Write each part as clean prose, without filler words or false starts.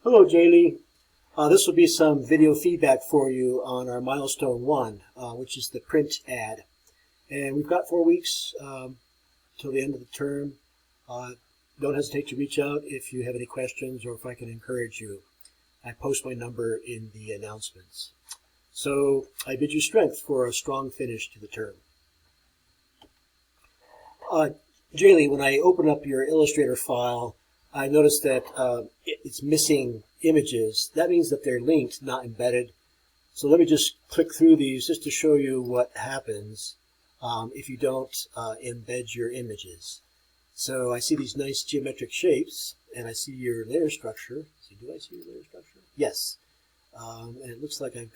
Hello, Jaylee. This will be some video feedback for you on our milestone 1, which is the print ad. And we've got 4 weeks till the end of the term. Don't hesitate to reach out if you have any questions or if I can encourage you. I post my number in the announcements. So I bid you strength for a strong finish to the term. Jaylee, when I open up your Illustrator file, I noticed that it's missing images. That means that they're linked, not embedded. So let me just click through these just to show you what happens if you don't embed your images. So I see these nice geometric shapes, and I see your layer structure. Do I see your layer structure? Yes. And it looks like you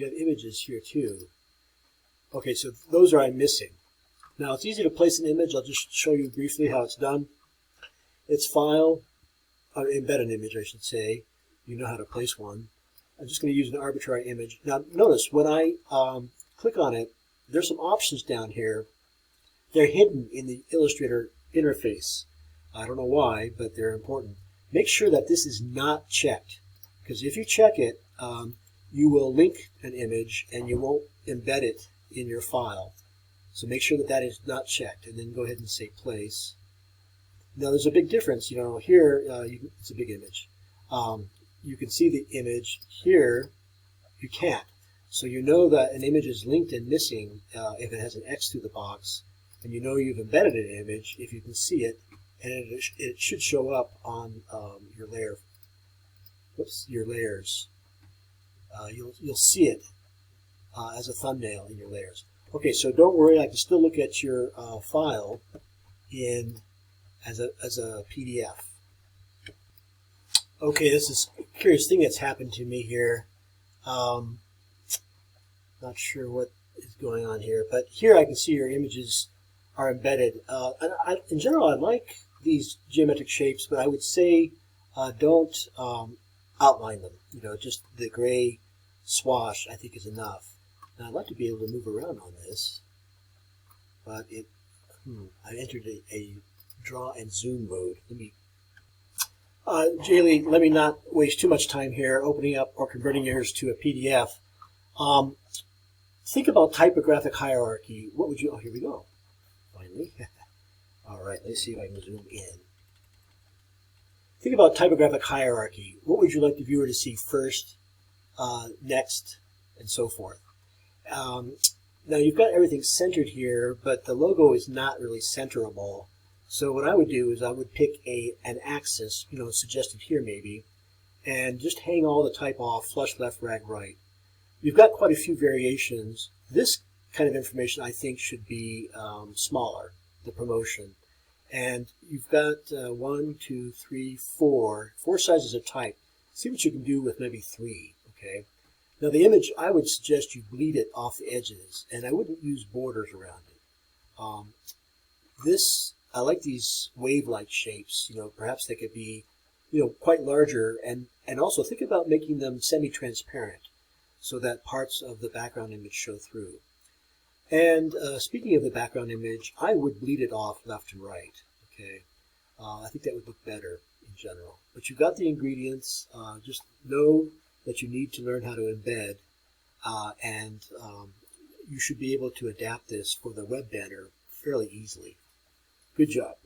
have images here too. Okay, so those I'm missing. Now it's easy to place an image. I'll just show you briefly how it's done. It's File, embed an image, I should say. You know how to place one. I'm just going to use an arbitrary image. Now notice when I click on it, there's some options down here. They're hidden in the Illustrator interface. I don't know why, but they're important. Make sure that this is not checked, because if you check it, you will link an image and you won't embed it in your file. So make sure that that is not checked, and then go ahead and say place. Now there's a big difference. You know, here it's a big image. You can see the image. Here you can't. So you know that an image is linked and missing if it has an X through the box, and you know you've embedded an image if you can see it, and it should show up on your layer. Whoops, your layers. You'll see it as a thumbnail in your layers. Okay, so don't worry. I can still look at your file as a PDF. Okay, this is a curious thing that's happened to me here. Not sure what is going on here, but here I can see your images are embedded. In general, I like these geometric shapes, but I would say don't outline them. You know, just the gray swash I think is enough. Now I'd like to be able to move around on this, but I entered a draw and zoom mode. Jaylee, let me not waste too much time here opening up or converting yours to a PDF. Think about typographic hierarchy. What would you, oh, here we go, finally. All right, let's see if I can zoom in. Think about typographic hierarchy. What would you like the viewer to see first, next, and so forth? Now you've got everything centered here, but the logo is not really centerable. So what I would do is I would pick an axis, you know, suggested here maybe, and just hang all the type off, flush left, rag right. You've got quite a few variations. This kind of information I think should be smaller, the promotion. And you've got 1, 2, 3, 4 sizes of type. See what you can do with maybe 3, okay? Now the image, I would suggest you bleed it off the edges, and I wouldn't use borders around it. I like these wave-like shapes. You know, perhaps they could be, you know, quite larger, and also think about making them semi-transparent so that parts of the background image show through. And speaking of the background image, I would bleed it off left and right. Okay, I think that would look better in general. But you've got the ingredients. Just know that you need to learn how to embed, and you should be able to adapt this for the web banner fairly easily. Good job.